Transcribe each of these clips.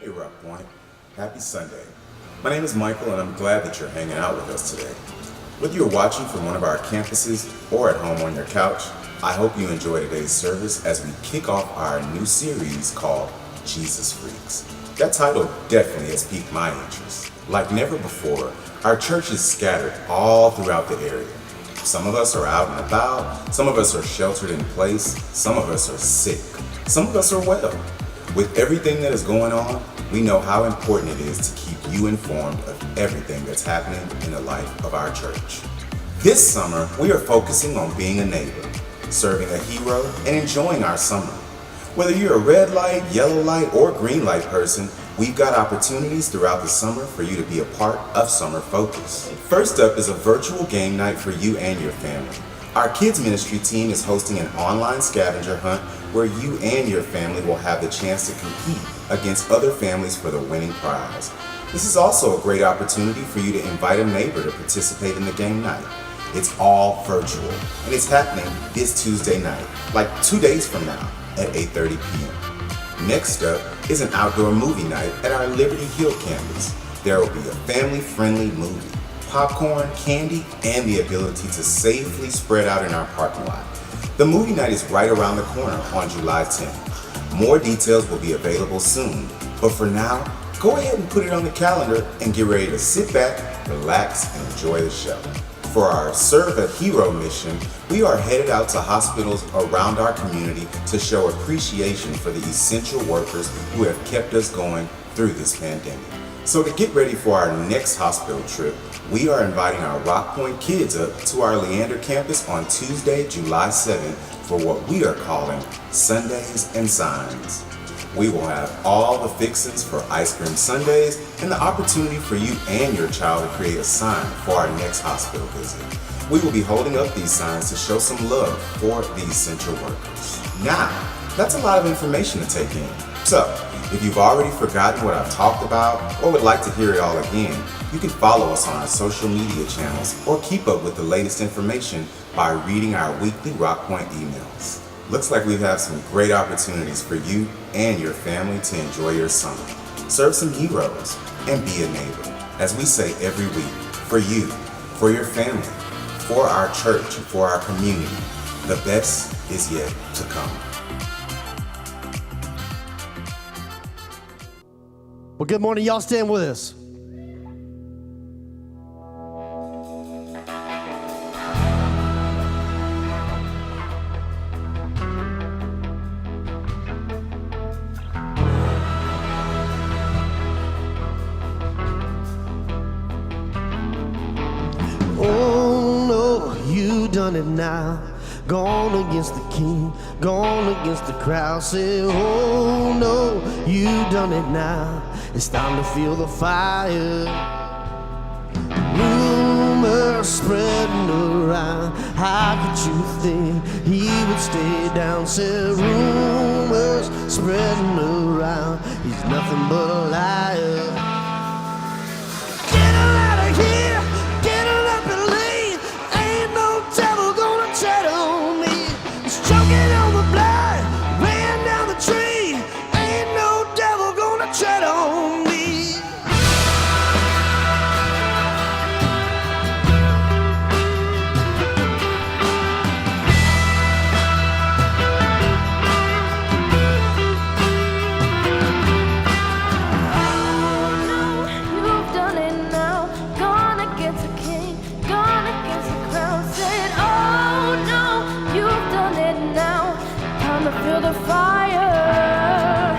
Hey Rock Point, happy Sunday. My name is Michael and I'm glad that you're hanging out with us today. Whether you're watching from one of our campuses or at home on your couch, I hope you enjoy today's service as we kick off our new series called Jesus Freaks. That title definitely has piqued my interest. Like never before, our church is scattered all throughout the area. Some of us are out and about, some of us are sheltered in place, some of us are sick, some of us are well. With everything that is going on, we know how important it is to keep you informed of everything that's happening in the life of our church. This summer, we are focusing on being a neighbor, serving a hero, and enjoying our summer. Whether you're a red light, yellow light, or green light person, we've got opportunities throughout the summer for you to be a part of Summer Focus. First up is a virtual game night for you and your family. Our kids ministry team is hosting an online scavenger hunt where you and your family will have the chance to compete against other families for the winning prize. This is also a great opportunity for you to invite a neighbor to participate in the game night. It's all virtual and it's happening this Tuesday night, like 2 days from now at 8:30 p.m. Next up is an outdoor movie night at our Liberty Hill campus. There will be a family-friendly movie, popcorn, candy, and the ability to safely spread out in our parking lot. The movie night is right around the corner on July 10th. More details will be available soon, but for now, go ahead and put it on the calendar and get ready to sit back, relax, and enjoy the show. For our Serve a Hero mission, we are headed out to hospitals around our community to show appreciation for the essential workers who have kept us going through this pandemic. So to get ready for our next hospital trip, we are inviting our Rock Point kids up to our Leander campus on Tuesday, July 7th for what we are calling Sundays and Signs. We will have all the fixings for ice cream sundaes and the opportunity for you and your child to create a sign for our next hospital visit. We will be holding up these signs to show some love for the essential workers. Now, that's a lot of information to take in. So, if you've already forgotten what I've talked about or would like to hear it all again, you can follow us on our social media channels or keep up with the latest information by reading our weekly Rock Point emails. Looks like we have some great opportunities for you and your family to enjoy your summer. Serve some heroes and be a neighbor. As we say every week, for you, for your family, for our church, for our community, the best is yet to come. Well, good morning. Y'all stand with us. Oh, no, you done it now. Gone against the king, gone against the crowd. Say, oh no, you done it now. It's time to feel the fire. Rumors spreading around. How could you think he would stay down? Say, rumors spreading around. He's nothing but a liar. Get her out of here, get her up and leave. Ain't no devil gonna tread on me. It's choking on the blood, ran down the tree. Ain't no devil gonna tread on me. Feel the fire.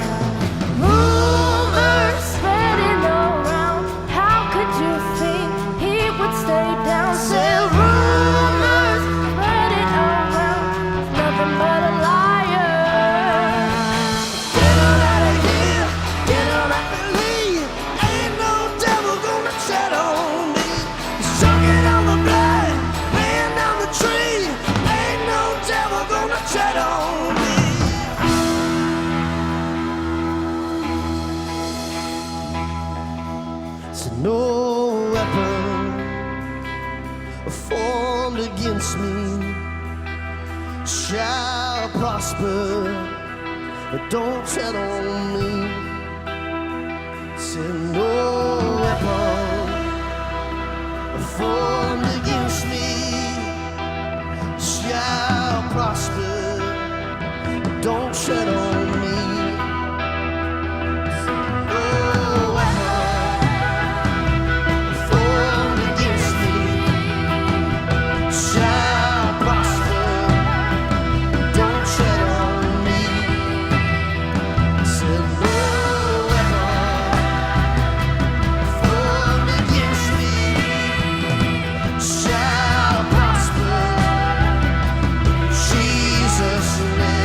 Rumors spreading around. How could you think he would stay down? Say rumors spreading around. He's nothing but a liar. Get her out of here, get her out and leave. Ain't no devil gonna tread on me. He's choking on the blood, laying down the tree. Ain't no devil gonna tread on me. No weapon formed against me shall prosper. But don't tread on me. said, no weapon formed against me shall prosper. Don't tread on me. No weapon formed against me shall prosper. Don't tread on me. Said no weapon formed against me shall prosper. Jesus' name.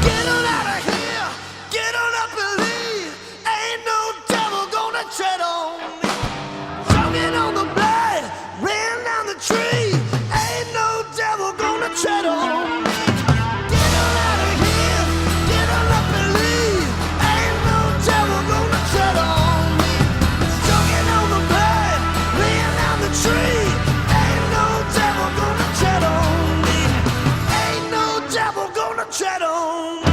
Get on out of here, get on up and leave. Ain't no devil gonna tread on me. Choking on the blood, ran down the tree. Ain't no devil gonna tread on me. Get on out of here, get on up and leave. Ain't no devil gonna tread on me. Choking on the blood, ran down the tree. Ain't no devil gonna tread on me. Ain't no devil gonna tread on me.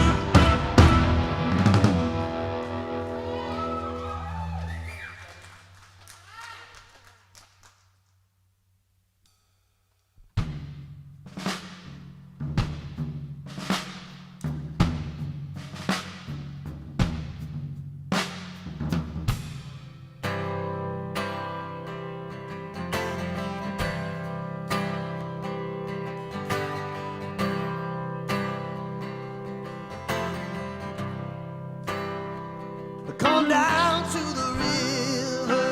Come down to the river,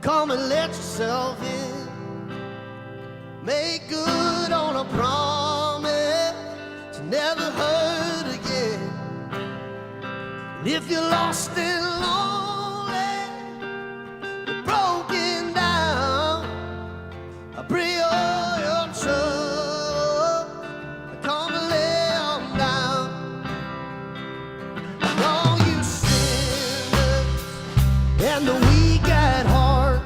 come and let yourself in. Make good on a promise to never hurt again. And if you're lost and lonely, you're broken down, I bring all your troubles, come and lay 'em down. All you sinners and the weak at heart,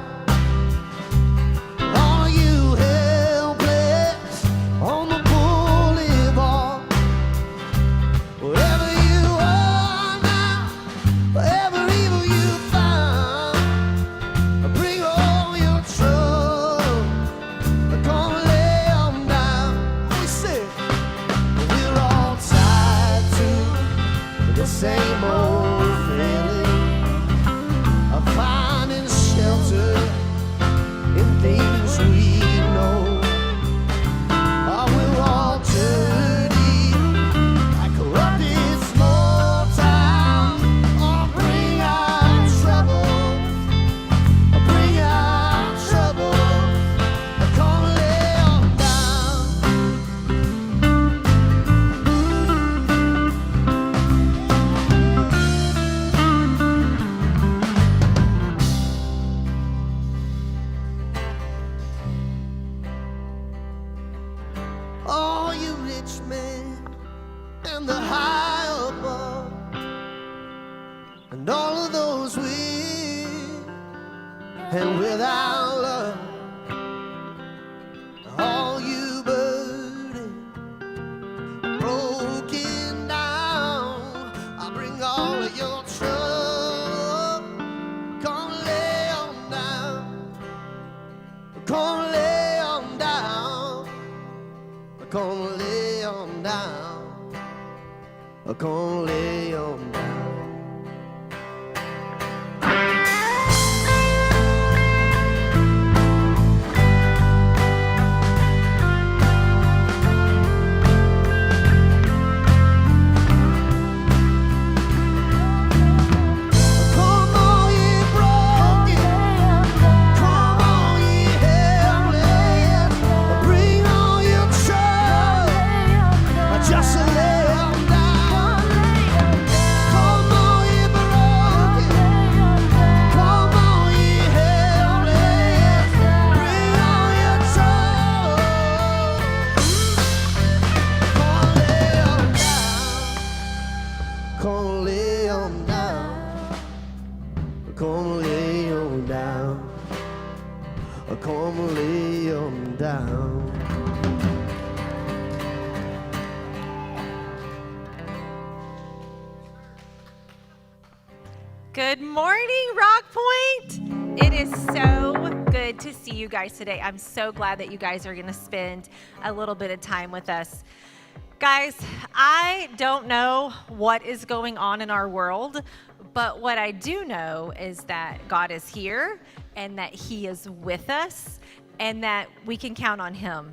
all you helpless on the boulevard, wherever you are now, wherever evil you found, bring all your trouble, come lay 'em down. We say we're all tied to the same old feeling of finding shelter in things we know. Oh, we're all dirty, like corrupted small town. Oh, bring our trouble, bring our trouble, come lay 'em down. All you rich men and the high above, and all of those with and without love, all you burdened, broken down, I bring all of your trouble, come lay 'em down, come lay 'em down. Come lay 'em down, come lay 'em down. Come on, ye broken, come on, ye helpless, bring all your trouble, just lay 'em down. Come on. Come lay on down. Come lay on down. Come lay on down. Good morning, Rock Point. It is so good to see you guys today. I'm so glad that you guys are going to spend a little bit of time with us. Guys, I don't know what is going on in our world, but what I do know is that God is here and that He is with us and that we can count on Him.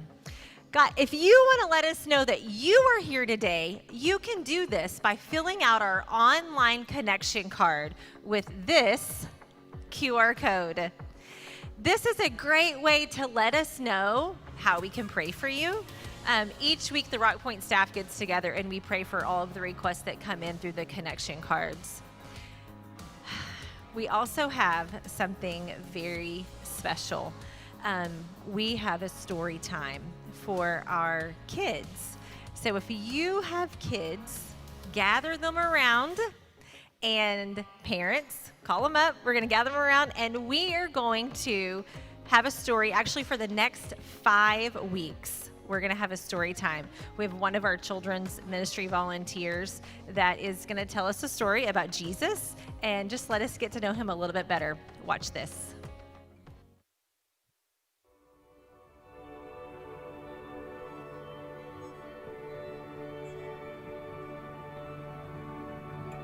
God, if you want to let us know that you are here today, you can do this by filling out our online connection card with this QR code. This is a great way to let us know how we can pray for you. Each week, the Rock Point staff gets together and we pray for all of the requests that come in through the connection cards. We also have something very special. We have a story time for our kids. So if you have kids, gather them around, and parents, call them up. We're going to gather them around, and we are going to have a story actually for the next 5 weeks. We're going to have a story time. We have one of our children's ministry volunteers that is going to tell us a story about Jesus and just let us get to know him a little bit better. Watch this.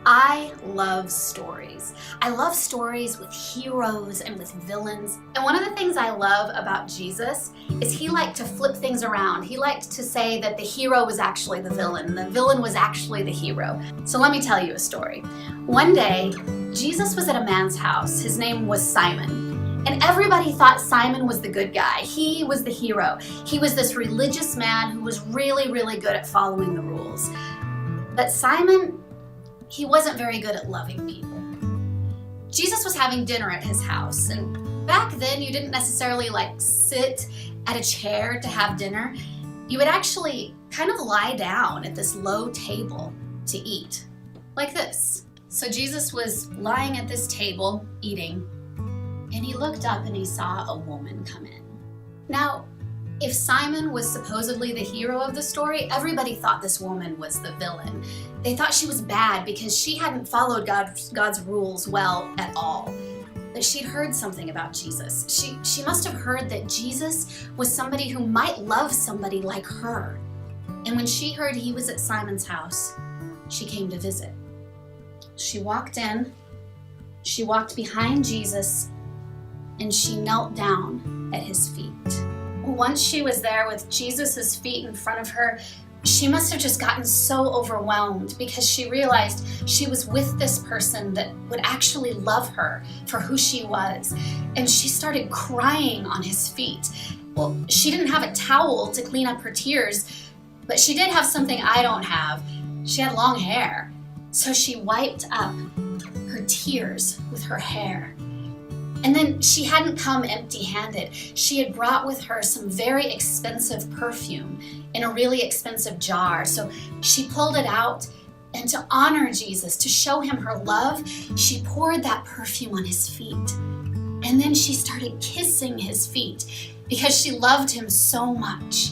I love stories. I love stories with heroes and with villains. And one of the things I love about Jesus is he liked to flip things around. He liked to say that the hero was actually the villain, and the villain was actually the hero. So let me tell you a story. One day, Jesus was at a man's house. His name was Simon. And everybody thought Simon was the good guy. He was the hero. He was this religious man who was really, really good at following the rules. But Simon, he wasn't very good at loving people. Jesus was having dinner at his house, and back then you didn't necessarily sit at a chair to have dinner. You would actually kind of lie down at this low table to eat, like this. So Jesus was lying at this table eating, and he looked up and he saw a woman come in. Now, if Simon was supposedly the hero of the story, everybody thought this woman was the villain. They thought she was bad because she hadn't followed God's rules well at all. But she'd heard something about Jesus. She must have heard that Jesus was somebody who might love somebody like her. And when she heard he was at Simon's house, she came to visit. She walked in, she walked behind Jesus, and she knelt down at his feet. Once she was there with Jesus' feet in front of her, she must have just gotten so overwhelmed because she realized she was with this person that would actually love her for who she was. And she started crying on his feet. Well, she didn't have a towel to clean up her tears, but she did have something I don't have. She had long hair. So she wiped up her tears with her hair. And then she hadn't come empty-handed. She had brought with her some very expensive perfume in a really expensive jar. So she pulled it out, and to honor Jesus, to show him her love, she poured that perfume on his feet. And then she started kissing his feet because she loved him so much.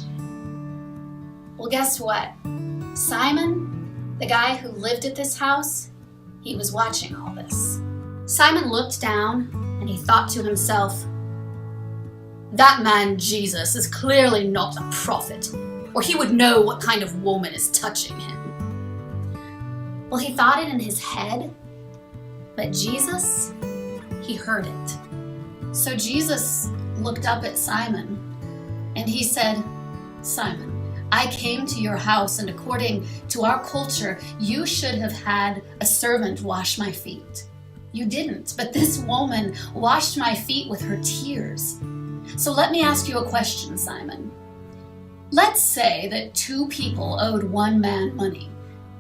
Well, guess what? Simon, the guy who lived at this house, he was watching all this. Simon looked down and he thought to himself, that man Jesus is clearly not a prophet, or he would know what kind of woman is touching him. Well, he thought it in his head, but Jesus, he heard it. So Jesus looked up at Simon and he said, Simon, I came to your house, and according to our culture, you should have had a servant wash my feet. You didn't, but this woman washed my feet with her tears. So let me ask you a question, Simon. Let's say that 2 people owed one man money.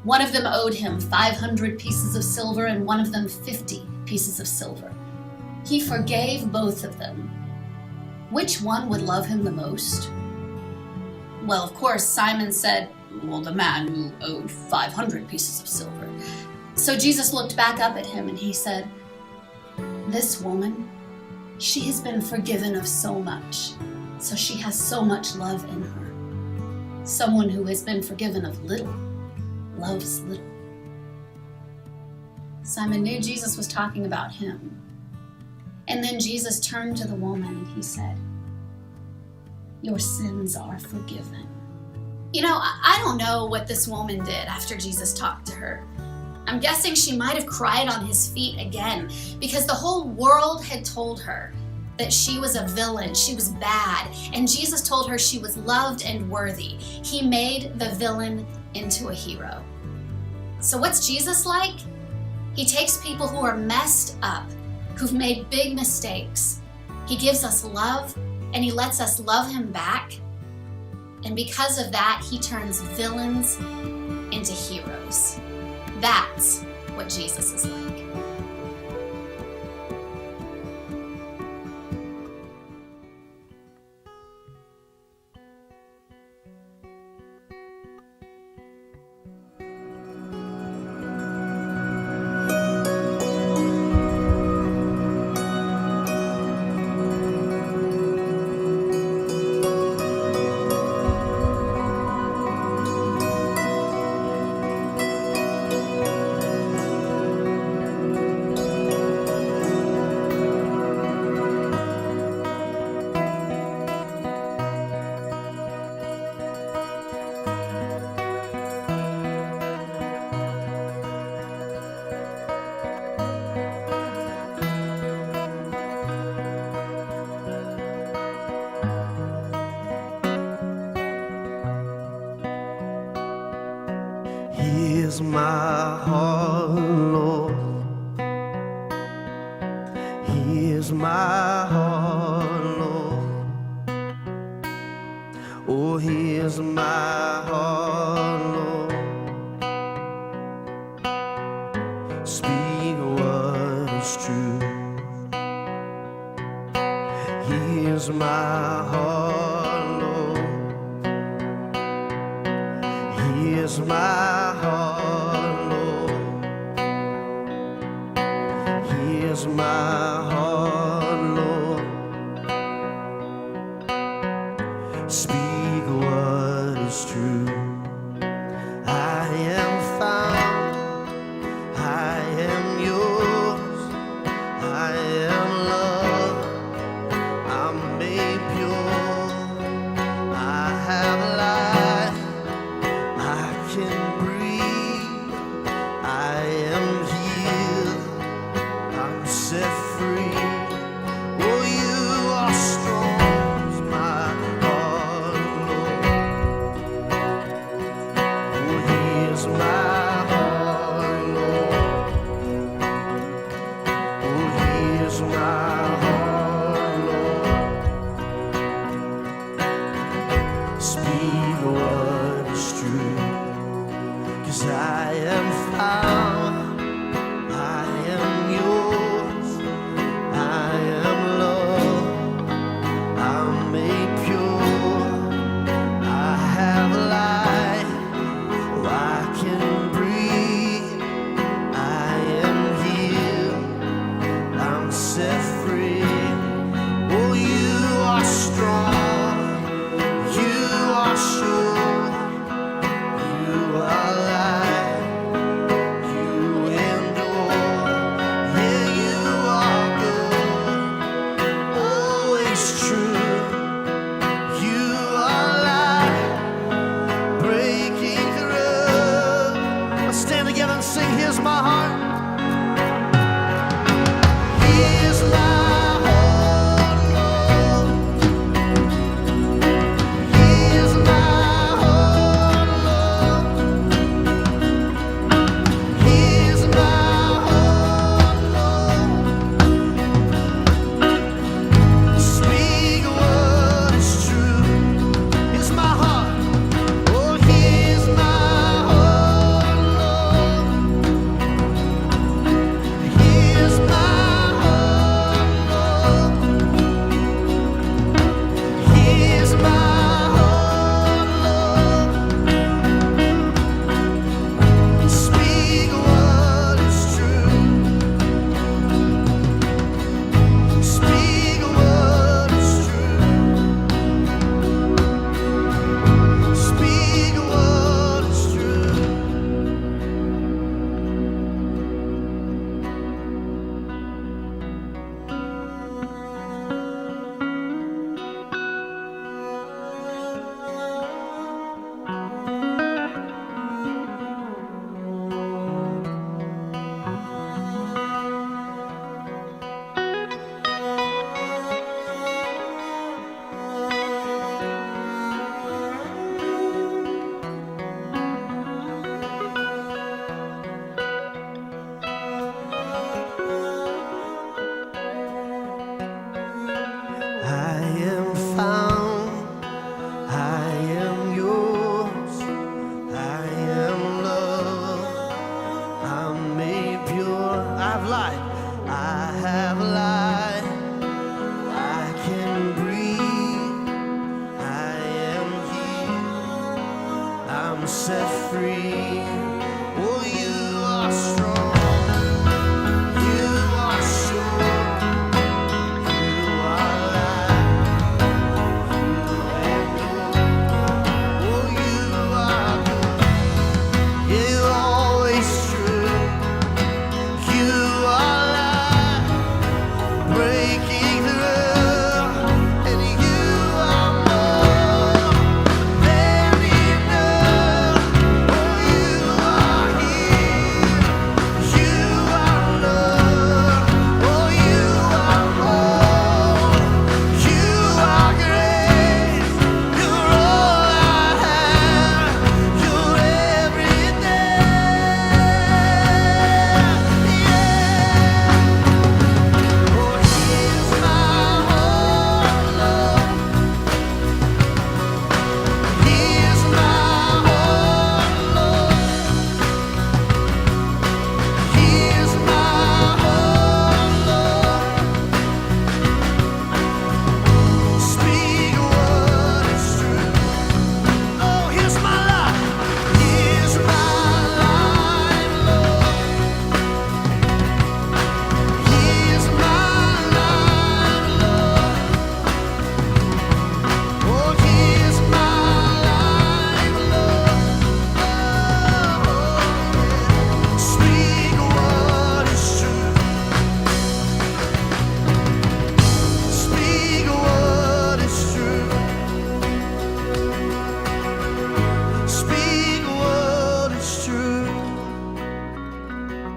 One of them owed him 500 pieces of silver and one of them 50 pieces of silver. He forgave both of them. Which one would love him the most? Well, of course, Simon said, well, the man who owed 500 pieces of silver. So Jesus looked back up at him and he said, "This woman, she has been forgiven of so much, so she has so much love in her. Someone who has been forgiven of little loves little." Simon knew Jesus was talking about him. And then Jesus turned to the woman and he said, "Your sins are forgiven." You know, I don't know what this woman did after Jesus talked to her. I'm guessing she might have cried on his feet again, because the whole world had told her that she was a villain, she was bad, and Jesus told her she was loved and worthy. He made the villain into a hero. So what's Jesus like? He takes people who are messed up, who've made big mistakes. He gives us love, and he lets us love him back. And because of that, he turns villains into heroes. That's what Jesus is like. Here's my heart, Lord. Here's my heart, Lord. Oh, here's my heart, Lord. Speak what is true. Here's my heart, Lord. Here's my heart, Lord. Here's my heart, Lord. Speak what is true. I am found, I am yours, I am loved, I'm made pure, I have life, I can breathe, I am healed, I'm set free. Oh, you are strong as my heart, Lord. Oh, here's my heart, Lord. Oh, here's my heart, Lord. Speak what is true, 'cause I am found, I am yours, I am loved, I'm made pure, I have life, oh, I can breathe, I am healed, I'm set free. Oh, you are strong, you are sure, you are light, you endure. Yeah, you are good, always true. You are light, breaking through. Let's stand together and sing, here's my heart. Here's my heart, Lord. Here's my heart, Lord. Here's my heart, Lord. Speak what is true. Here's my heart. Oh, here's my heart, Lord.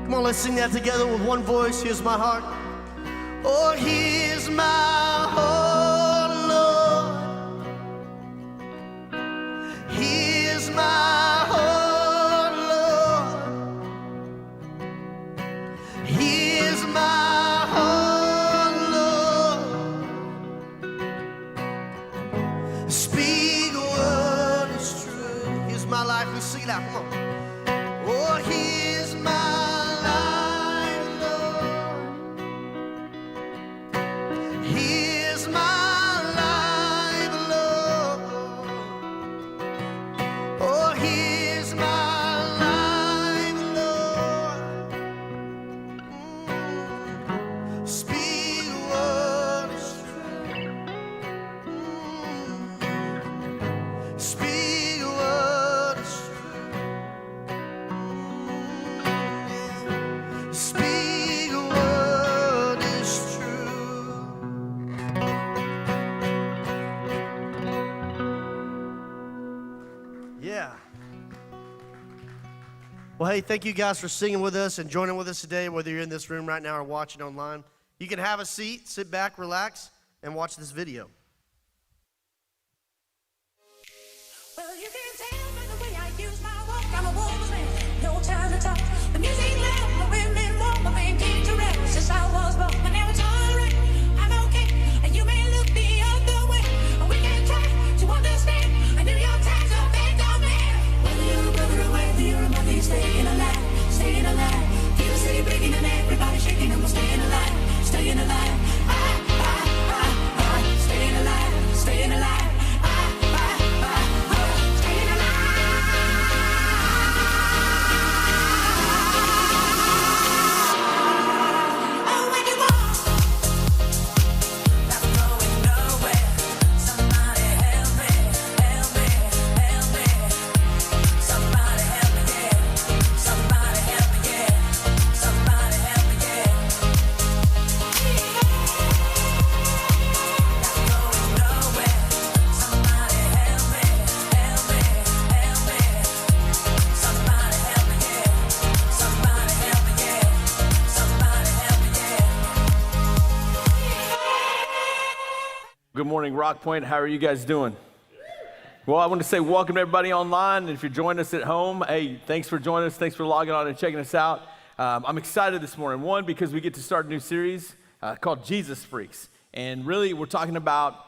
Come on, let's sing that together with one voice. Here's my heart. Oh, here's my heart, Lord. Here's my heart, Lord. Here's my heart, Lord. Speak a word is true. Here's my life. Let's sing it out. Come on. Oh, here's my life, Lord. Here's my life, Lord. Oh, here's my life, Lord. Speak what is true. Speak what is true. Speak what is true. Yeah. Well, hey, thank you guys for singing with us and joining with us today, whether you're in this room right now or watching online. You can have a seat, sit back, relax, and watch this video. Well, you can tell by the way I use my walk. I'm a woman's man, no time to talk. The music loud, the women walk, my baby came to rap since I was born. I never tolerate, I'm okay, and you may look the other way. And we can try to understand. I knew your times are bad, don't man. Whether you're a brother or whether you're a mother, you're staying alive, staying alive. Feel the city breaking and everybody shaking, and we're staying alive, staying alive. Staying alive, staying alive. Staying alive. Oh, when you walk, not going nowhere. Somebody help me, help me, help me. Somebody help me, yeah. Somebody help me, yeah. Somebody help me, yeah. Not going nowhere. Somebody help me, help me, help me. Somebody help me, yeah. Somebody help me, yeah. Somebody help me, yeah. Good morning, Rock Point. How are you guys doing? Well, I want to say welcome to everybody online. And if you're joining us at home, hey, thanks for joining us. Thanks for logging on and checking us out. I'm excited this morning. One, because we get to start a new series called Jesus Freaks. And really, we're talking about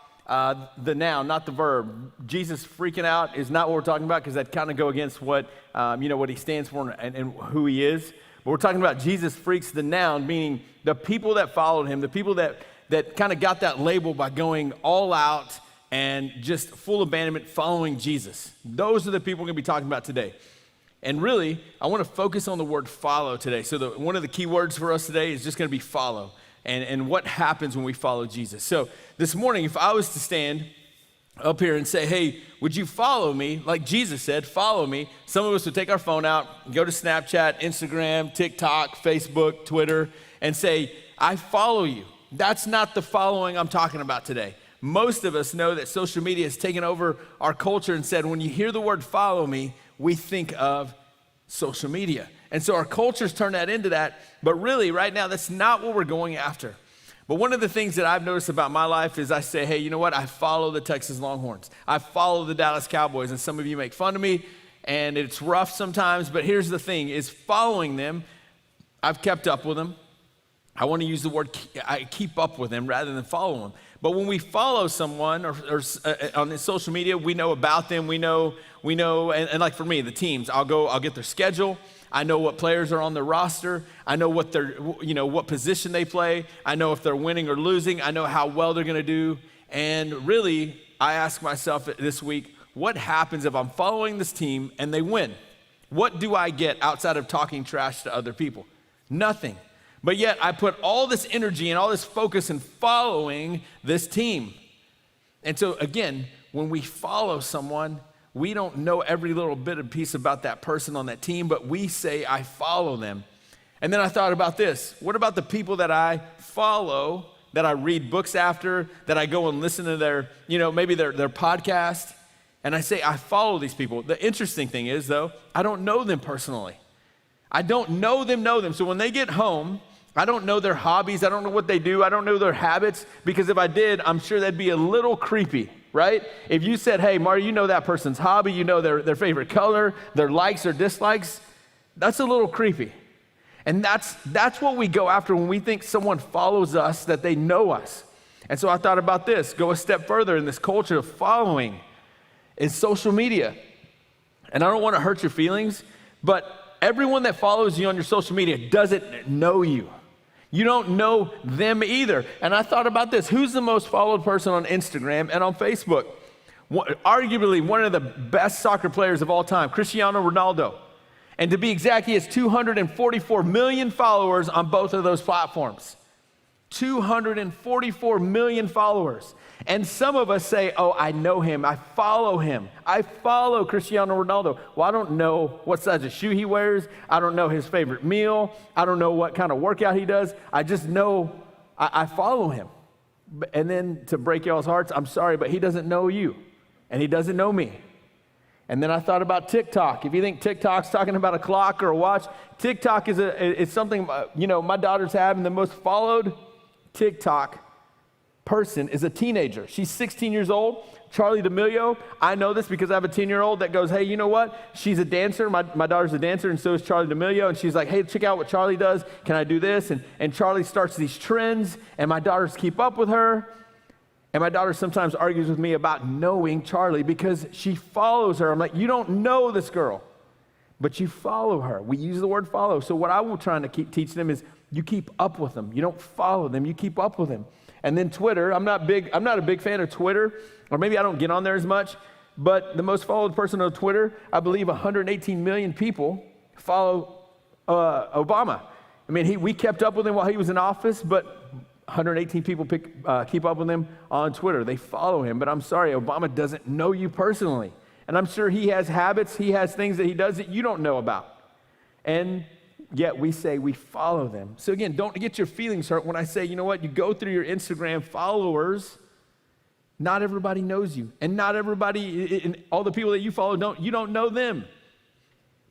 the noun, not the verb. Jesus freaking out is not what we're talking about, because that kind of go against what, what he stands for and who he is. But we're talking about Jesus Freaks, the noun, meaning the people that followed him, the people that kind of got that label by going all out and just full abandonment following Jesus. Those are the people we're going to be talking about today. And really, I want to focus on the word follow today. So one of the key words for us today is just going to be follow, and what happens when we follow Jesus. So this morning, if I was to stand up here and say, hey, would you follow me? Like Jesus said, follow me. Some of us would take our phone out, go to Snapchat, Instagram, TikTok, Facebook, Twitter, and say, I follow you. That's not the following I'm talking about today. Most of us know that social media has taken over our culture and said, when you hear the word follow me, we think of social media. And so our culture's turned that into that, but really right now, that's not what we're going after. But one of the things that I've noticed about my life is I say, hey, you know what? I follow the Texas Longhorns. I follow the Dallas Cowboys, and some of you make fun of me, and it's rough sometimes, but here's the thing, is following them, I've kept up with them. I want to use the word, I keep up with them rather than follow them. But when we follow someone or on social media, we know about them, we know, and like for me, the teams, I'll get their schedule. I know what players are on their roster. I know what what position they play. I know if they're winning or losing. I know how well they're going to do. And really, I ask myself this week, what happens if I'm following this team and they win? What do I get outside of talking trash to other people? Nothing. But yet I put all this energy and all this focus in following this team. And so again, when we follow someone, we don't know every little bit of piece about that person on that team, but we say, I follow them. And then I thought about this. What about the people that I follow, that I read books after, that I go and listen to their, maybe their podcast, and I say, I follow these people. The interesting thing is, though, I don't know them personally. I don't know them. So when they get home, I don't know their hobbies. I don't know what they do. I don't know their habits, because if I did, I'm sure that'd be a little creepy, right? If you said, hey, Marty, you know that person's hobby, you know their favorite color, their likes or dislikes, that's a little creepy. And that's what we go after when we think someone follows us, that they know us. And so I thought about this, go a step further in this culture of following is social media. And I don't want to hurt your feelings, but everyone that follows you on your social media doesn't know you. You don't know them either. And I thought about this, who's the most followed person on Instagram and on Facebook? Arguably one of the best soccer players of all time, Cristiano Ronaldo. And to be exact, he has 244 million followers on both of those platforms. 244 million followers. And some of us say, oh, I know him, I follow him. I follow Cristiano Ronaldo. Well, I don't know what size of shoe he wears. I don't know his favorite meal. I don't know what kind of workout he does. I just know I follow him. And then to break y'all's hearts, I'm sorry, but he doesn't know you. And he doesn't know me. And then I thought about TikTok. If you think TikTok's talking about a clock or a watch, TikTok is something, my daughter's having. The most followed TikTok person is a teenager. She's 16 years old. Charli D'Amelio, I know this because I have a 10-year-old that goes, hey, you know what? She's a dancer. My daughter's a dancer, and so is Charli D'Amelio. And she's like, hey, check out what Charli does. Can I do this? And Charli starts these trends, and my daughters keep up with her. And my daughter sometimes argues with me about knowing Charli because she follows her. I'm like, you don't know this girl, but you follow her. We use the word follow. So what I'm trying to teach them is you keep up with them. You don't follow them, you keep up with them. And then Twitter, I'm not a big fan of Twitter, or maybe I don't get on there as much, but the most followed person on Twitter, I believe 118 million people follow Obama. I mean, we kept up with him while he was in office, but 118 people keep up with him on Twitter. They follow him, but I'm sorry, Obama doesn't know you personally. And I'm sure he has habits, he has things that he does that you don't know about. And yet we say we follow them. So again, don't get your feelings hurt when I say, you know what, you go through your Instagram followers, not everybody knows you. And not everybody, and all the people that you follow, you don't know them.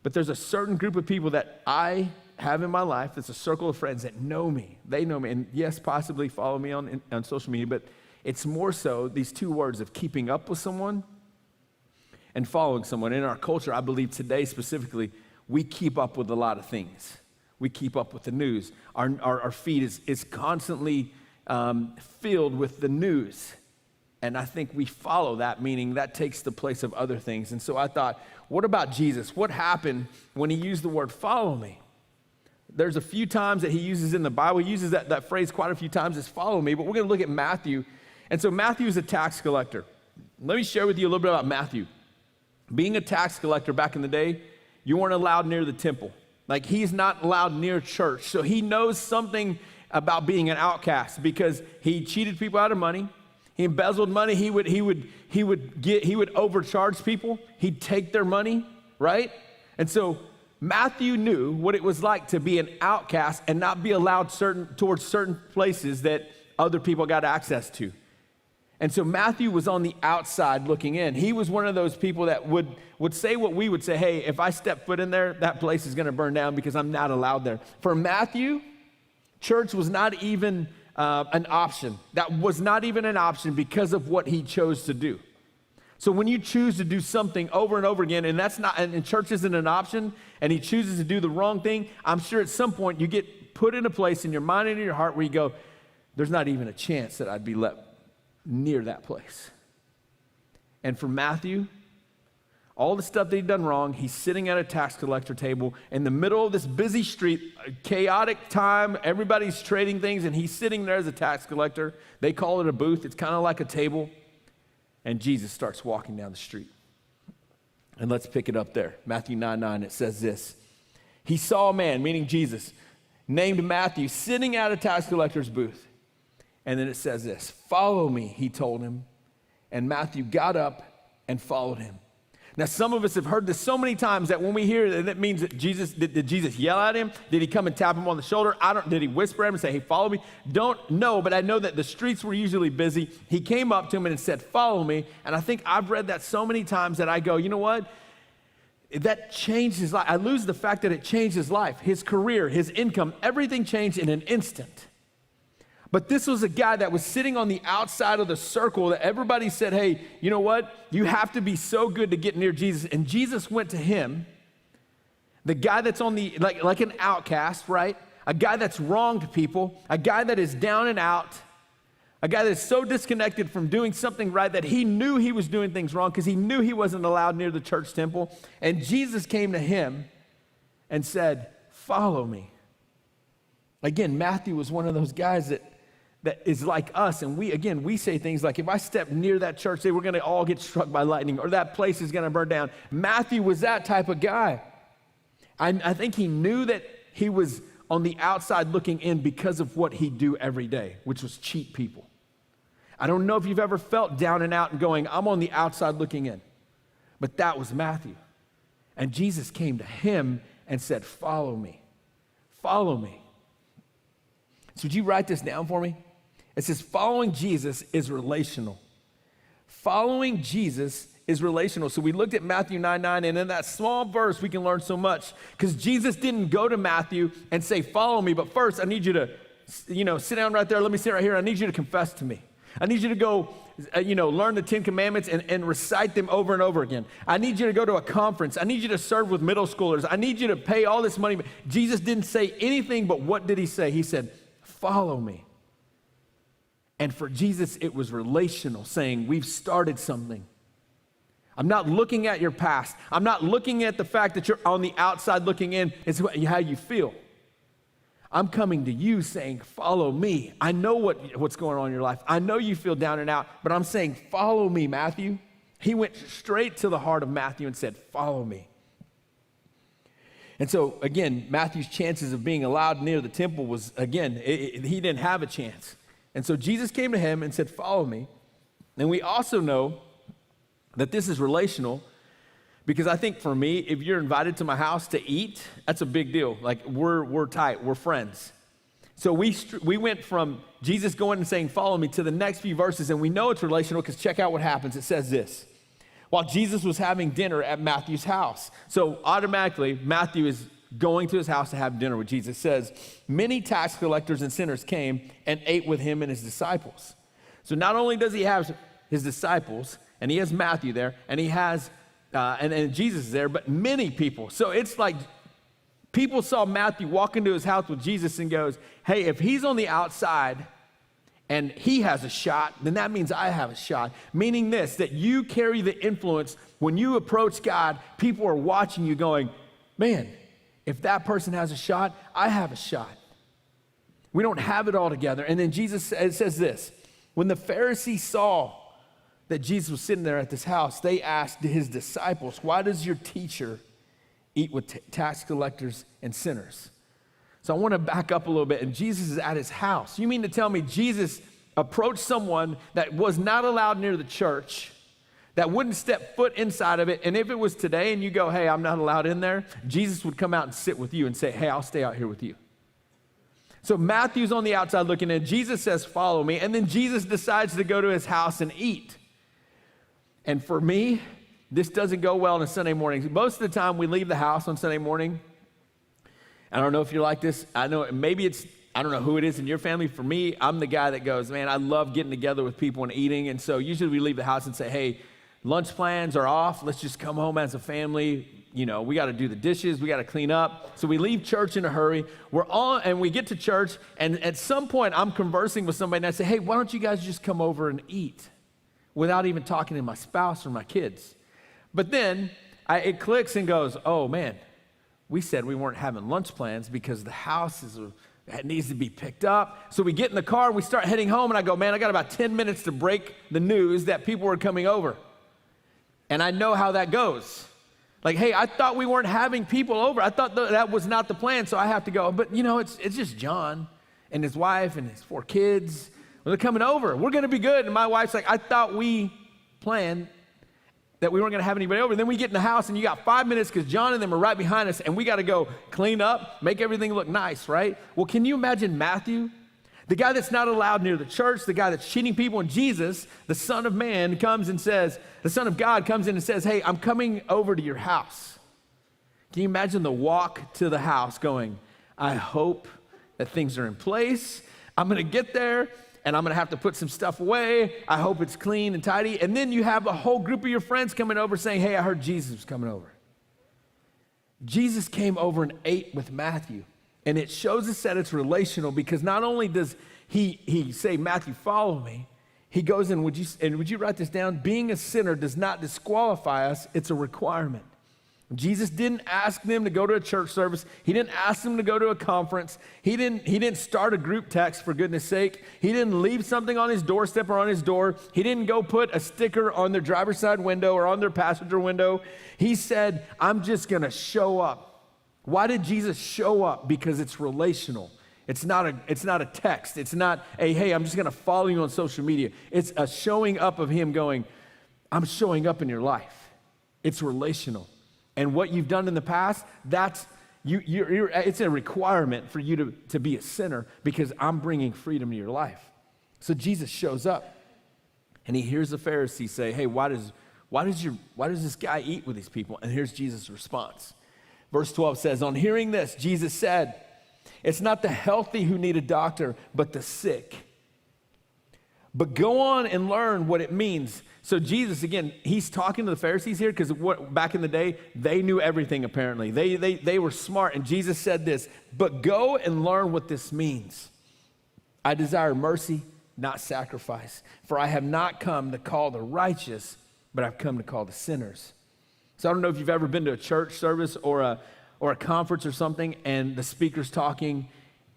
But there's a certain group of people that I have in my life, that's a circle of friends that know me. They know me, and yes, possibly follow me on social media, but it's more so these two words of keeping up with someone and following someone. In our culture, I believe today specifically, we keep up with a lot of things. We keep up with the news. Our feed is constantly filled with the news. And I think we follow that, meaning that takes the place of other things. And so I thought, what about Jesus? What happened when he used the word follow me? There's a few times that he uses in the Bible. He uses that phrase quite a few times, is follow me. But we're going to look at Matthew. And so Matthew is a tax collector. Let me share with you a little bit about Matthew. Being a tax collector back in the day, you weren't allowed near the temple. Like, he's not allowed near church. So he knows something about being an outcast because he cheated people out of money. He embezzled money. He would overcharge people. He'd take their money, right? And so Matthew knew what it was like to be an outcast and not be allowed towards certain places that other people got access to. And so Matthew was on the outside looking in. He was one of those people that would say what we would say, hey, if I step foot in there, that place is going to burn down because I'm not allowed there. For Matthew, church was not even an option. That was not even an option because of what he chose to do. So when you choose to do something over and over again, and church isn't an option, and he chooses to do the wrong thing, I'm sure at some point you get put in a place in your mind and in your heart where you go, there's not even a chance that I'd be let near that place. And for Matthew, all the stuff that he'd done wrong, he's sitting at a tax collector table in the middle of this busy street, a chaotic time, everybody's trading things, and he's sitting there as a tax collector. They call it a booth. It's kind of like a table. And Jesus starts walking down the street. And let's pick it up there. Matthew 9:9, it says this. He saw a man, meaning Jesus, named Matthew, sitting at a tax collector's booth. And then it says this, follow me, he told him. And Matthew got up and followed him. Now, some of us have heard this so many times that when we hear it, that means that did Jesus yell at him? Did he come and tap him on the shoulder? Did he whisper at him and say, hey, follow me? Don't know, but I know that the streets were usually busy. He came up to him and said, follow me. And I think I've read that so many times that I go, you know what? that changed his life. I lose the fact that it changed his life, his career, his income, everything changed in an instant. But this was a guy that was sitting on the outside of the circle that everybody said, hey, you know what? You have to be so good to get near Jesus. And Jesus went to him, the guy that's on the, like an outcast, right? A guy that's wronged people, a guy that is down and out, a guy that is so disconnected from doing something right that he knew he was doing things wrong because he knew he wasn't allowed near the church temple. And Jesus came to him and said, follow me. Again, Matthew was one of those guys that is like us. And we say things like, if I step near that church, we're going to all get struck by lightning, or that place is going to burn down. Matthew was that type of guy. I think he knew that he was on the outside looking in because of what he'd do every day, which was cheat people. I don't know if you've ever felt down and out and going, I'm on the outside looking in. But that was Matthew. And Jesus came to him and said, follow me. Follow me. So would you write this down for me? It says, following Jesus is relational. Following Jesus is relational. So we looked at Matthew 9:9, and in that small verse, we can learn so much. Because Jesus didn't go to Matthew and say, follow me, but first I need you to, sit down right there. Let me sit right here. I need you to confess to me. I need you to go, learn the 10 Commandments and recite them over and over again. I need you to go to a conference. I need you to serve with middle schoolers. I need you to pay all this money. Jesus didn't say anything, but what did he say? He said, follow me. And for Jesus, it was relational, saying, we've started something. I'm not looking at your past. I'm not looking at the fact that you're on the outside looking in. It's how you feel. I'm coming to you saying, follow me. I know what's going on in your life. I know you feel down and out, but I'm saying, follow me, Matthew. He went straight to the heart of Matthew and said, follow me. And so, again, Matthew's chances of being allowed near the temple was, he didn't have a chance. And so Jesus came to him and said, follow me. And we also know that this is relational because I think for me, if you're invited to my house to eat, that's a big deal. Like we're tight, we're friends. So we went from Jesus going and saying, follow me, to the next few verses, and we know it's relational because check out what happens. It says this: while Jesus was having dinner at Matthew's house. So automatically, Matthew is going to his house to have dinner with Jesus. It says, many tax collectors and sinners came and ate with him and his disciples. So not only does he have his disciples, and he has Matthew there, and he has, and Jesus is there, but many people. So it's like people saw Matthew walk into his house with Jesus and goes, hey, if he's on the outside and he has a shot, then that means I have a shot. Meaning this, that you carry the influence. When you approach God, people are watching you going, man, if that person has a shot, I have a shot. We don't have it all together. And then Jesus says this: when the Pharisees saw that Jesus was sitting there at this house, they asked his disciples, why does your teacher eat with tax collectors and sinners? So I want to back up a little bit, and Jesus is at his house. You mean to tell me Jesus approached someone that was not allowed near the church, that wouldn't step foot inside of it, and if it was today and you go, hey, I'm not allowed in there, Jesus would come out and sit with you and say, hey, I'll stay out here with you. So Matthew's on the outside looking in. Jesus says, follow me, and then Jesus decides to go to his house and eat. And for me, this doesn't go well on a Sunday morning. Most of the time we leave the house on Sunday morning. I don't know if you're like this. I know maybe I don't know who it is in your family. For me, I'm the guy that goes, man, I love getting together with people and eating. And so usually we leave the house and say, hey, lunch plans are off. Let's just come home as a family. We got to do the dishes. We got to clean up. So we leave church in a hurry. And we get to church. And at some point, I'm conversing with somebody and I say, hey, why don't you guys just come over and eat without even talking to my spouse or my kids? But then it clicks and goes, oh, man, we said we weren't having lunch plans because the house needs to be picked up. So we get in the car and we start heading home. And I go, man, I got about 10 minutes to break the news that people were coming over. And I know how that goes. Like, hey, I thought we weren't having people over. I thought that was not the plan, so I have to go. But, it's just John and his wife and his 4 kids. Well, they're coming over. We're going to be good. And my wife's like, I thought we planned that we weren't going to have anybody over. And then we get in the house, and you got 5 minutes because John and them are right behind us, and we got to go clean up, make everything look nice, right? Well, can you imagine Matthew, the guy that's not allowed near the church, the guy that's cheating people, and Jesus, the Son of Man, comes and says, the Son of God comes in and says, hey, I'm coming over to your house. Can you imagine the walk to the house going, I hope that things are in place. I'm going to get there and I'm going to have to put some stuff away. I hope it's clean and tidy. And then you have a whole group of your friends coming over saying, hey, I heard Jesus was coming over. Jesus came over and ate with Matthew. And it shows us that it's relational because not only does he say, Matthew, follow me. He goes in, would you write this down? Being a sinner does not disqualify us. It's a requirement. Jesus didn't ask them to go to a church service. He didn't ask them to go to a conference. He didn't start a group text, for goodness sake. He didn't leave something on his doorstep or on his door. He didn't go put a sticker on their driver's side window or on their passenger window. He said, I'm just going to show up. Why did Jesus show up? Because it's relational. It's not a text. It's not a, hey, I'm just going to follow you on social media. It's a showing up of him going, I'm showing up in your life. It's relational. And what you've done in the past, it's a requirement for you to be a sinner because I'm bringing freedom to your life. So Jesus shows up and he hears the Pharisees say, hey, why does this guy eat with these people? And here's Jesus' response. Verse 12 says, on hearing this, Jesus said, it's not the healthy who need a doctor, but the sick. But go on and learn what it means. So Jesus, again, he's talking to the Pharisees here because back in the day, they knew everything apparently. They were smart. And Jesus said this, but go and learn what this means. I desire mercy, not sacrifice. For I have not come to call the righteous, but I've come to call the sinners. So I don't know if you've ever been to a church service or a conference or something, and the speaker's talking,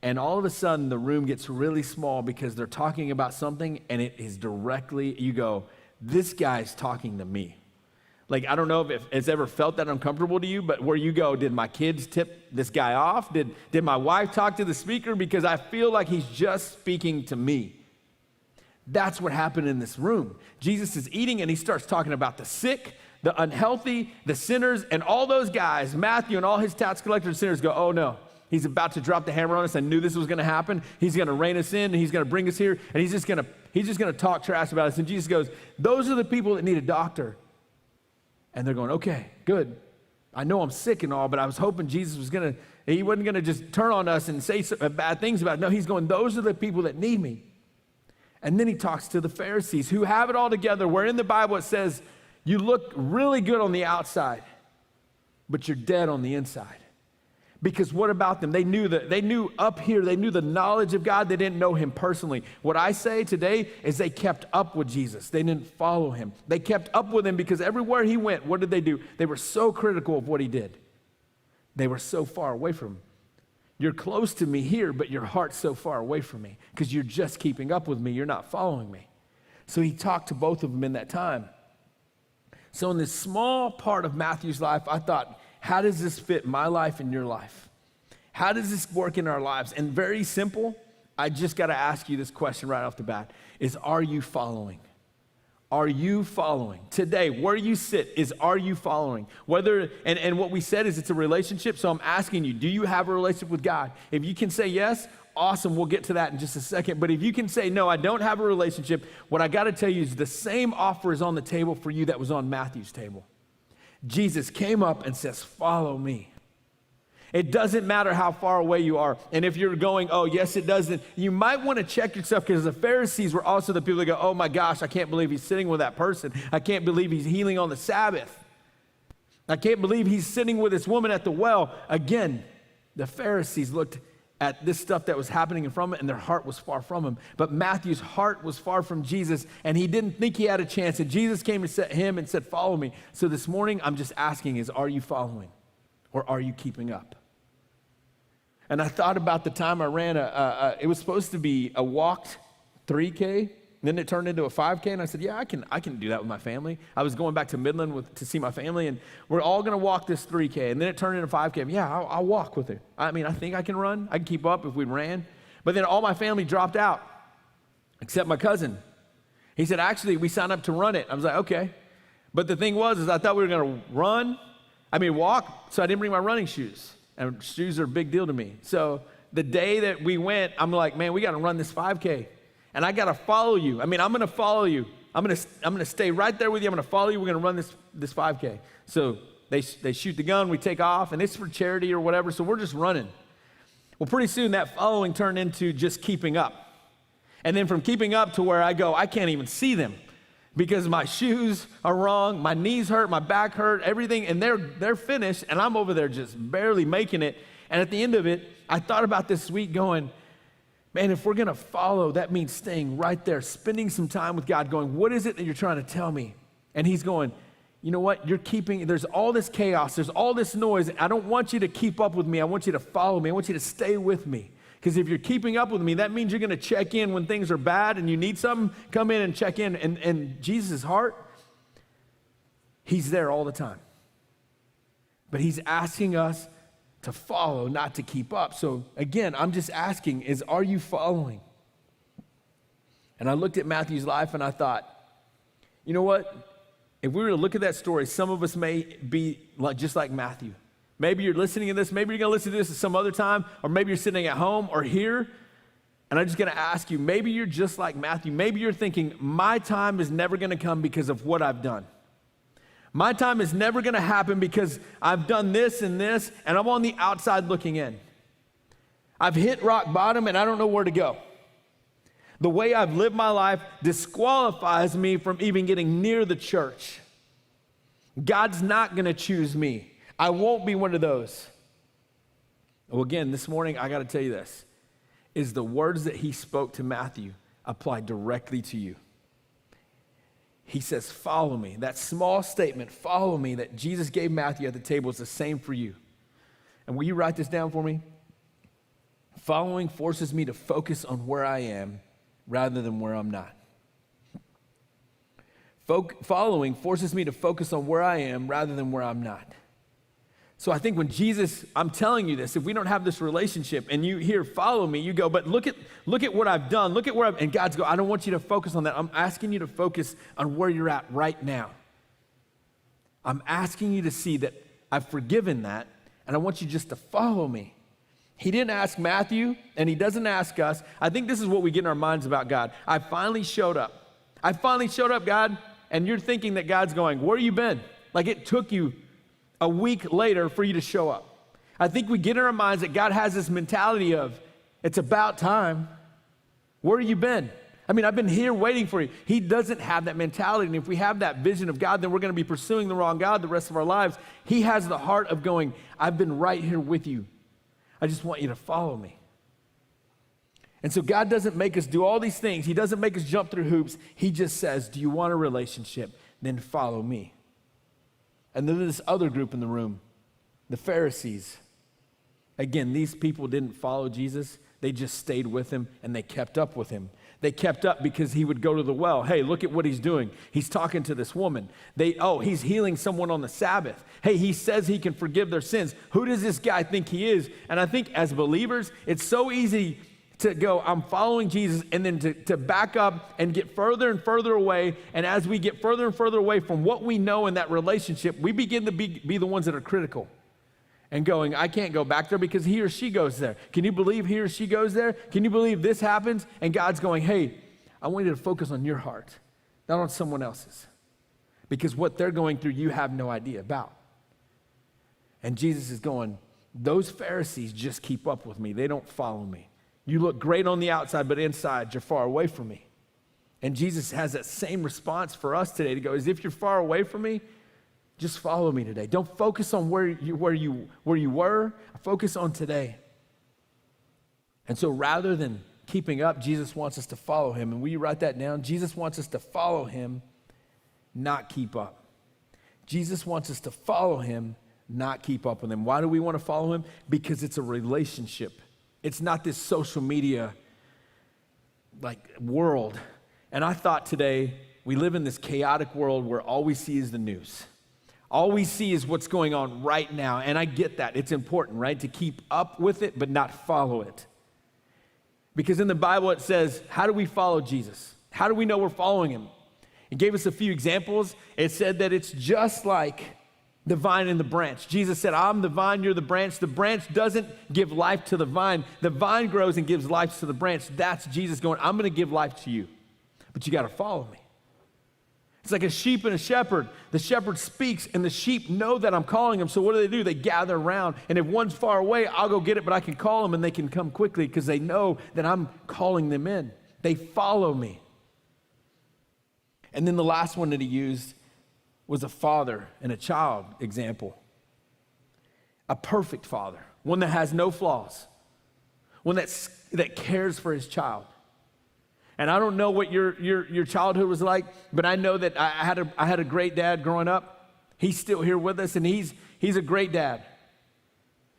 and all of a sudden the room gets really small because they're talking about something, and it is directly, you go, this guy's talking to me. Like, I don't know if it's ever felt that uncomfortable to you, but where you go, did my kids tip this guy off? Did my wife talk to the speaker? Because I feel like he's just speaking to me. That's what happened in this room. Jesus is eating, and he starts talking about the sick, the unhealthy, the sinners, and all those guys, Matthew and all his tax collectors and sinners go, oh no, he's about to drop the hammer on us. I knew this was gonna happen. He's gonna rein us in, and he's gonna bring us here, and he's just gonna talk trash about us. And Jesus goes, those are the people that need a doctor. And they're going, okay, good. I know I'm sick and all, but I was hoping Jesus he wasn't gonna just turn on us and say bad things about it. No, he's going, those are the people that need me. And then he talks to the Pharisees who have it all together, where in the Bible it says, you look really good on the outside, but you're dead on the inside. Because what about them? They knew up here, they knew the knowledge of God. They didn't know him personally. What I say today is they kept up with Jesus. They didn't follow him. They kept up with him because everywhere he went, what did they do? They were so critical of what he did. They were so far away from him. You're close to me here, but your heart's so far away from me because you're just keeping up with me. You're not following me. So he talked to both of them in that time. So in this small part of Matthew's life, I thought, how does this fit my life and your life? How does this work in our lives? And very simple, I just got to ask you this question right off the bat, is are you following? Are you following? Today, where you sit is, are you following? And what we said is it's a relationship, so I'm asking you, do you have a relationship with God? If you can say yes, awesome, we'll get to that in just a second. But if you can say, no, I don't have a relationship, what I got to tell you is the same offer is on the table for you that was on Matthew's table. Jesus came up and says, follow me. It doesn't matter how far away you are. And if you're going, oh, yes, it doesn't, you might want to check yourself because the Pharisees were also the people that go, oh my gosh, I can't believe he's sitting with that person. I can't believe he's healing on the Sabbath. I can't believe he's sitting with this woman at the well. Again, the Pharisees looked at this stuff that was happening in front of him, and their heart was far from him. But Matthew's heart was far from Jesus, and he didn't think he had a chance. And Jesus came to him and said, follow me. So this morning, I'm just asking is, are you following? Or are you keeping up? And I thought about the time I ran it was supposed to be a walked 3K, and then it turned into a 5K, and I said, yeah, I can do that with my family. I was going back to Midland to see my family, and we're all gonna walk this 3K, and then it turned into 5K. Yeah, I'll walk with it. I mean, I think I can run. I can keep up if we ran. But then all my family dropped out, except my cousin. He said, actually, we signed up to run it. I was like, okay. But the thing was, I thought we were gonna walk, so I didn't bring my running shoes. And shoes are a big deal to me. So the day that we went, I'm like, man, we gotta run this 5K. And I gotta follow you. I mean, I'm gonna follow you. I'm gonna stay right there with you. I'm gonna follow you. We're gonna run this 5K. So they shoot the gun, we take off, and it's for charity or whatever, so we're just running. Well, pretty soon that following turned into just keeping up. And then from keeping up to where I go, I can't even see them because my shoes are wrong, my knees hurt, my back hurt, everything, and they're finished, and I'm over there just barely making it. And at the end of it, I thought about this week going, man, if we're gonna follow, that means staying right there, spending some time with God, going, what is it that you're trying to tell me? And he's going, you know what, there's all this chaos, there's all this noise. I don't want you to keep up with me. I want you to follow me. I want you to stay with me. Because if you're keeping up with me, that means you're going to check in when things are bad and you need something, come in and check in. And Jesus' heart, he's there all the time. But he's asking us to follow, not to keep up. So again, I'm just asking are you following? And I looked at Matthew's life and I thought, you know what? If we were to look at that story, some of us may be just like Matthew. Maybe you're listening to this, maybe you're gonna listen to this at some other time, or maybe you're sitting at home or here, and I'm just gonna ask you, maybe you're just like Matthew. Maybe you're thinking, my time is never gonna come because of what I've done. My time is never gonna happen because I've done this, and I'm on the outside looking in. I've hit rock bottom and I don't know where to go. The way I've lived my life disqualifies me from even getting near the church. God's not gonna choose me. I won't be one of those. Well, again, this morning, I got to tell you this, is the words that he spoke to Matthew apply directly to you. He says, follow me. That small statement, follow me, that Jesus gave Matthew at the table is the same for you. And will you write this down for me? Following forces me to focus on where I am rather than where I'm not. Following forces me to focus on where I am rather than where I'm not. So I think when Jesus, I'm telling you this, if we don't have this relationship and you hear follow me, you go, but look at what I've done, look at where and God's go, I don't want you to focus on that. I'm asking you to focus on where you're at right now. I'm asking you to see that I've forgiven that, and I want you just to follow me. He didn't ask Matthew, and he doesn't ask us. I think this is what we get in our minds about God. I finally showed up. I finally showed up, God, and you're thinking that God's going, where you been? Like it took you a week later for you to show up. I think we get in our minds that God has this mentality of, it's about time. Where have you been? I mean, I've been here waiting for you. He doesn't have that mentality. And if we have that vision of God, then we're going to be pursuing the wrong God the rest of our lives. He has the heart of going, I've been right here with you. I just want you to follow me. And so God doesn't make us do all these things. He doesn't make us jump through hoops. He just says, do you want a relationship? Then follow me. And then this other group in the room, the Pharisees. Again, these people didn't follow Jesus. They just stayed with him and they kept up with him. They kept up because he would go to the well. Hey, look at what he's doing. He's talking to this woman. He's healing someone on the Sabbath. Hey, he says he can forgive their sins. Who does this guy think he is? And I think as believers, it's so easy to go, I'm following Jesus, and then to back up and get further and further away. And as we get further and further away from what we know in that relationship, we begin to be the ones that are critical and going, I can't go back there because he or she goes there. Can you believe he or she goes there? Can you believe this happens? And God's going, hey, I want you to focus on your heart, not on someone else's. Because what they're going through, you have no idea about. And Jesus is going, those Pharisees just keep up with me. They don't follow me. You look great on the outside, but inside you're far away from me. And Jesus has that same response for us today to go, as if you're far away from me, just follow me today. Don't focus on where you were. Focus on today. And so rather than keeping up, Jesus wants us to follow him. And will you write that down? Jesus wants us to follow him, not keep up. Jesus wants us to follow him, not keep up with him. Why do we want to follow him? Because it's a relationship. It's not this social media world. And I thought today, we live in this chaotic world where all we see is the news. All we see is what's going on right now. And I get that. It's important, right? To keep up with it, but not follow it. Because in the Bible it says, how do we follow Jesus? How do we know we're following him? It gave us a few examples. It said that it's just like the vine and the branch. Jesus said, I'm the vine, you're the branch. The branch doesn't give life to the vine. The vine grows and gives life to the branch. That's Jesus going, I'm going to give life to you, but you got to follow me. It's like a sheep and a shepherd. The shepherd speaks, and the sheep know that I'm calling them. So what do? They gather around, and if one's far away, I'll go get it, but I can call them, and they can come quickly because they know that I'm calling them in. They follow me. And then the last one that he used was a father and a child example. A perfect father, one that has no flaws, one that cares for his child. And I don't know what your childhood was like, but I know that I had a great dad growing up. He's still here with us, and he's a great dad.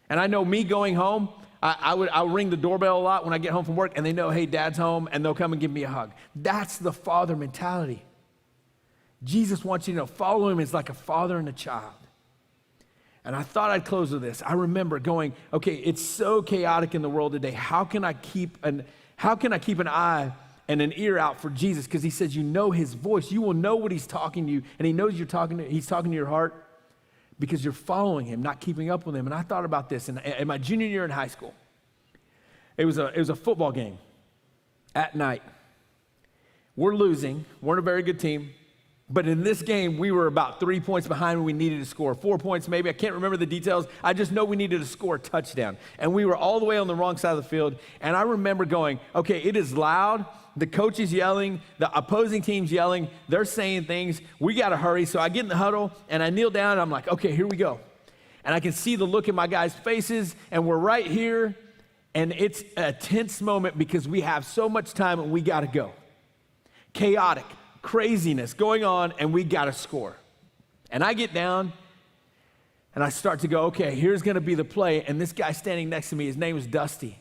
And I know me going home, I'll ring the doorbell a lot when I get home from work, and they know, hey, Dad's home, and they'll come and give me a hug. That's the father mentality. Jesus wants you to know, follow him is like a father and a child. And I thought I'd close with this. I remember going, okay, it's so chaotic in the world today. How can I keep an eye and an ear out for Jesus? Because he says, you know his voice. You will know what he's talking to you, and he knows he's talking to your heart because you're following him, not keeping up with him. And I thought about this in my junior year in high school. It was a football game at night. We're losing. We're a very good team. But in this game, we were about 3 points behind when we needed to score. 4 points maybe. I can't remember the details. I just know we needed to score a touchdown. And we were all the way on the wrong side of the field. And I remember going, okay, it is loud. The coach is yelling. The opposing team's yelling. They're saying things. We got to hurry. So I get in the huddle, and I kneel down, and I'm like, okay, here we go. And I can see the look in my guys' faces, and we're right here. And it's a tense moment because we have so much time, and we got to go. Chaotic. Craziness going on, and we got to score. And I get down, and I start to go, okay, here's going to be the play. And this guy standing next to me, his name was Dusty.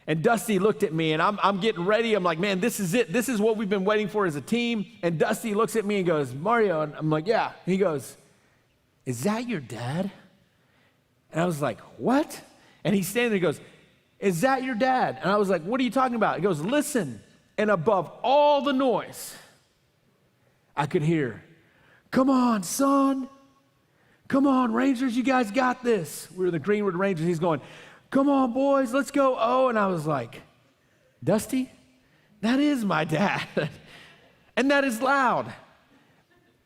And Dusty looked at me, and I'm getting ready. I'm like, man, this is it. This is what we've been waiting for as a team. And Dusty looks at me and goes, Mario. And I'm like, yeah. He goes, is that your dad? And I was like, what? And he's standing there and goes, is that your dad? And I was like, what are you talking about? He goes, listen. And above all the noise, I could hear, come on, son. Come on, Rangers, you guys got this. We were the Greenwood Rangers. He's going, come on, boys, let's go. Oh, and I was like, Dusty, that is my dad. And that is loud.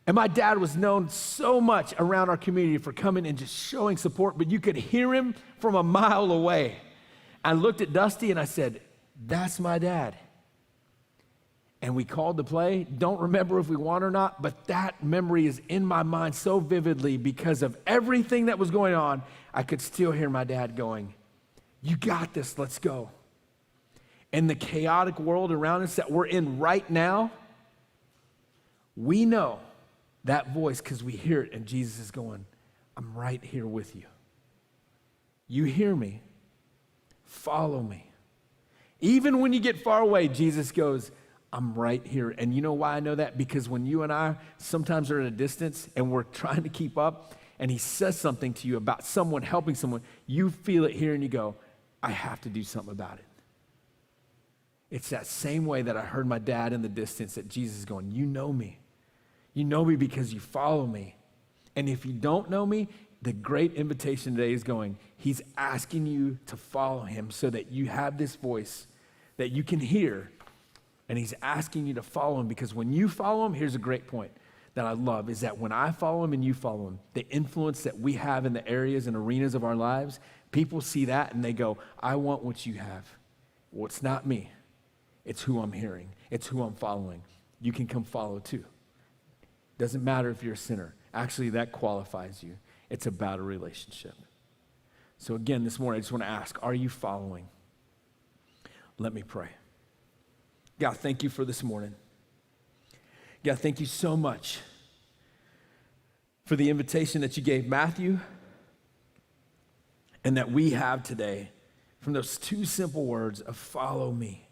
And my dad was known so much around our community for coming and just showing support, but you could hear him from a mile away. I looked at Dusty and I said, that's my dad. And we called the play. Don't remember if we won or not, but that memory is in my mind so vividly because of everything that was going on. I could still hear my dad going, you got this, let's go. In the chaotic world around us that we're in right now, we know that voice because we hear it, and Jesus is going, I'm right here with you. You hear me, follow me. Even when you get far away, Jesus goes, I'm right here. And you know why I know that? Because when you and I sometimes are at a distance and we're trying to keep up, and he says something to you about someone helping someone, you feel it here and you go, I have to do something about it. It's that same way that I heard my dad in the distance that Jesus is going, you know me. You know me because you follow me. And if you don't know me, the great invitation today is going, he's asking you to follow him so that you have this voice that you can hear. And he's asking you to follow him because when you follow him, here's a great point that I love, is that when I follow him and you follow him, the influence that we have in the areas and arenas of our lives, people see that and they go, I want what you have. Well, it's not me. It's who I'm hearing. It's who I'm following. You can come follow too. Doesn't matter if you're a sinner. Actually, that qualifies you. It's about a relationship. So again, this morning, I just want to ask, are you following? Let me pray. God, thank you for this morning. God, thank you so much for the invitation that you gave Matthew and that we have today from those two simple words of follow me.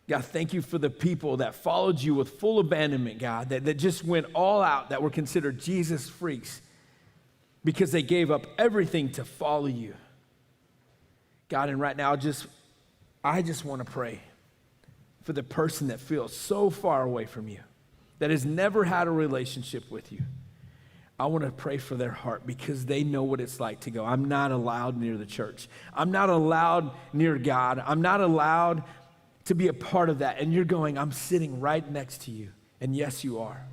God, thank you for the people that followed you with full abandonment, God, that just went all out, that were considered Jesus freaks because they gave up everything to follow you. God, and right now, I just want to pray for the person that feels so far away from you, that has never had a relationship with you. I want to pray for their heart because they know what it's like to go, I'm not allowed near the church. I'm not allowed near God. I'm not allowed to be a part of that. And you're going, I'm sitting right next to you. And yes, you are.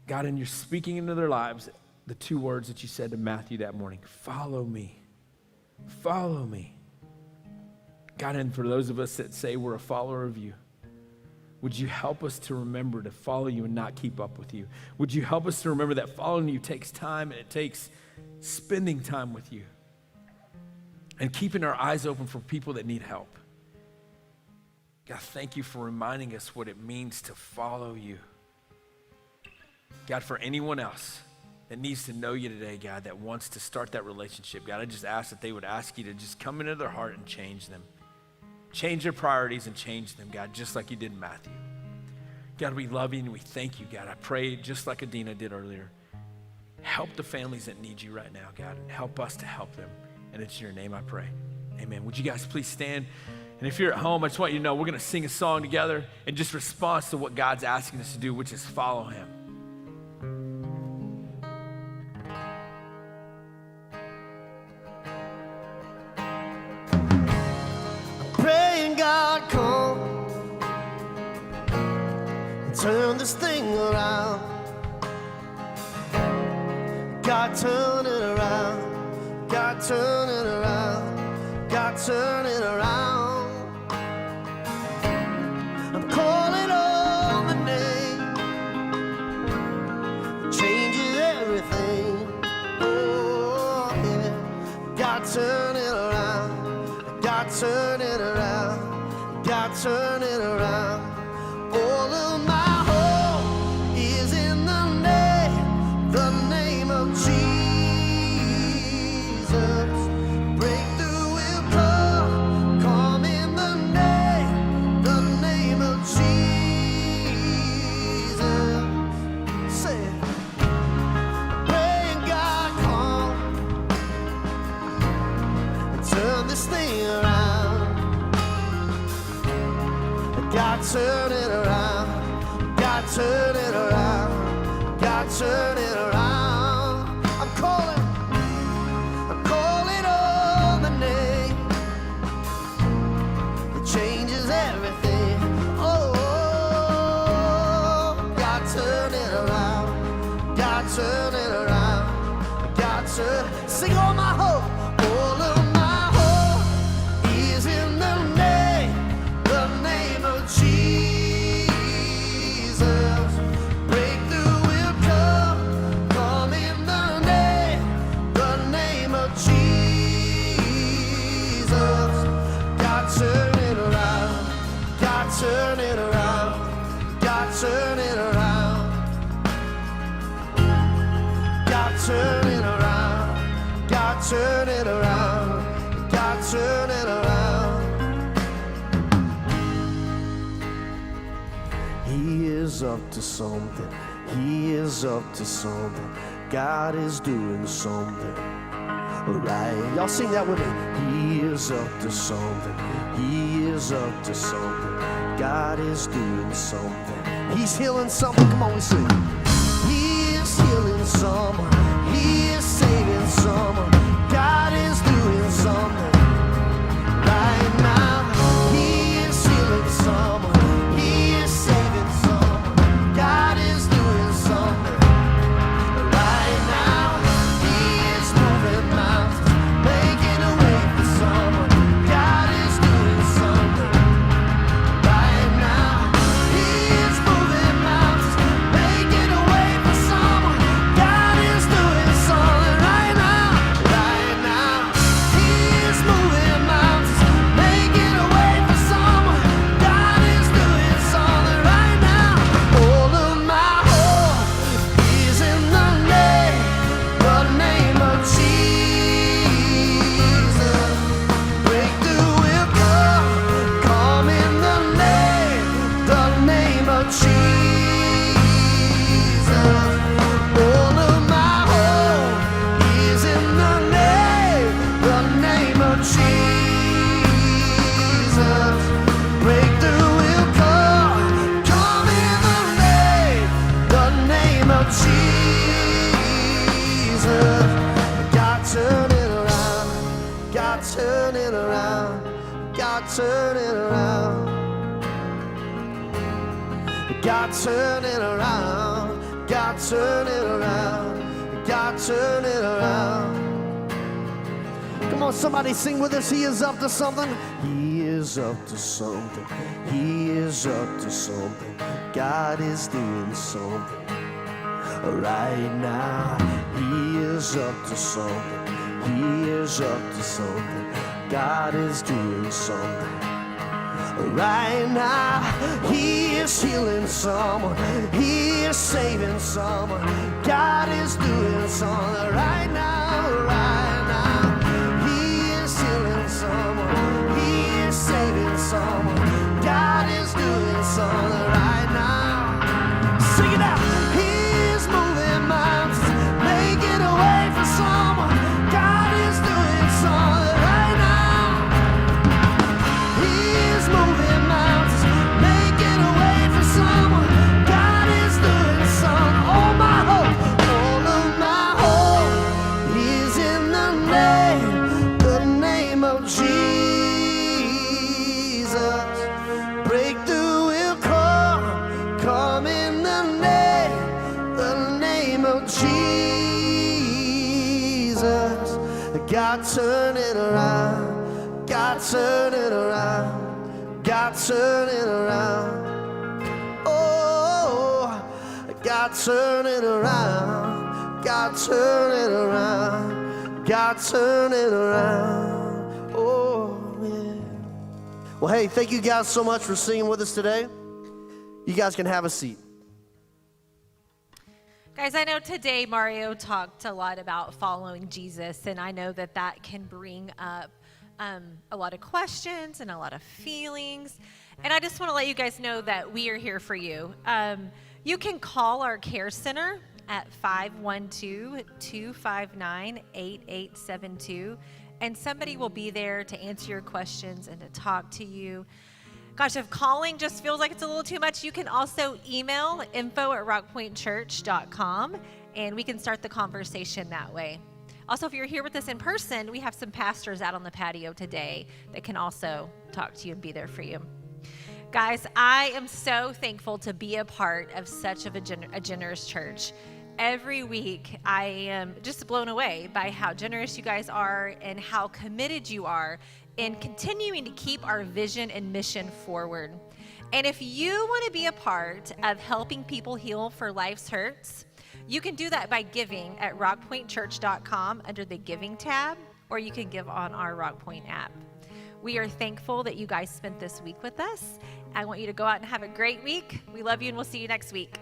God, and you're speaking into their lives the two words that you said to Matthew that morning, follow me, follow me. God, and for those of us that say we're a follower of you, would you help us to remember to follow you and not keep up with you? Would you help us to remember that following you takes time and it takes spending time with you and keeping our eyes open for people that need help? God, thank you for reminding us what it means to follow you. God, for anyone else that needs to know you today, God, that wants to start that relationship, God, I just ask that they would ask you to just come into their heart and change them. Change their priorities and change them, God, just like you did in Matthew. God, we love you and we thank you, God. I pray just like Adina did earlier. Help the families that need you right now, God, and help us to help them. And it's in your name I pray. Amen. Would you guys please stand? And if you're at home, I just want you to know we're going to sing a song together in just response to what God's asking us to do, which is follow him. Praying God come and turn this thing around. God turn it around. God turn it around. God turn it around. I'm calling on the name that changes everything. Oh yeah. God turn it around. God turn it around. God turn it around. All of my hope is in the name of Jesus. Breakthrough will come in the name of Jesus. Say it. Praying God come and turn this thing around. God turn it around. God turn it around. God turn it around. I'm calling on the name that changes everything. Oh, God turn it around. God turn it around. God turn. Sing all my hope. All of my hope is in the name of Jesus. Breakthrough will come in the name of Jesus. God turn it around. God turn it around. God turn it around. God turn it around. God turn it around. God turn it around. He is up to something. He is up to something. God is doing something. Right. Y'all sing that with me. He is up to something. He is up to something. God is doing something. He's healing someone. Come on, we sing. He is healing someone. He is saving someone. God is doing something right now. He is healing someone. He is saving someone. God is doing something right now. He is moving mountains, making a way for someone. God is doing something right now. He is moving mountains, making a way for someone. God is doing something right now. Right now, He is moving mountains, making a way for someone. God is doing something right now. All of my hope is in the name of Jesus. Breakthrough will come in the name of Jesus. All of my hope is in the name of Jesus. Breakthrough will come in the name of Jesus. God turn it around. God turn it around. God turn it around. God turn it around, God turn it around, God turn it around. Come on, somebody sing with us. He is up to something. He is up to something. He is up to something. God is doing something right now. He is up to something. He is up to something. God is doing something right now. He is healing someone. He is saving someone. God is doing something right now, right now. He is healing someone. He is saving someone. God is doing something right now. Sing it out. He is moving mountains, making a way for someone. God is doing something right now. He is moving mountains, making a way for someone. God is doing something. All my hope, all of my hope is in the name of Jesus. Breakthrough will come in the name of Jesus. God turn it around, God turn it around, God turn it around. Oh, God turn it around, God turn it around, God turn it around. Oh, yeah. Well, hey, thank you guys so much for singing with us today. You guys can have a seat. Guys, I know today Mario talked a lot about following Jesus, and I know that that can bring up a lot of questions and a lot of feelings. And I just want to let you guys know that we are here for you. You can call our care center at 512-259-8872, and somebody will be there to answer your questions and to talk to you. Gosh, if calling just feels like it's a little too much, you can also email info@rockpointchurch.com, and we can start the conversation that way. Also, if you're here with us in person, we have some pastors out on the patio today that can also talk to you and be there for you. Guys, I am so thankful to be a part of such of a generous church. Every week, I am just blown away by how generous you guys are and how committed you are in continuing to keep our vision and mission forward. And if you want to be a part of helping people heal for life's hurts, you can do that by giving at rockpointchurch.com under the Giving tab, or you can give on our Rockpoint app. We are thankful that you guys spent this week with us. I want you to go out and have a great week. We love you, and we'll see you next week.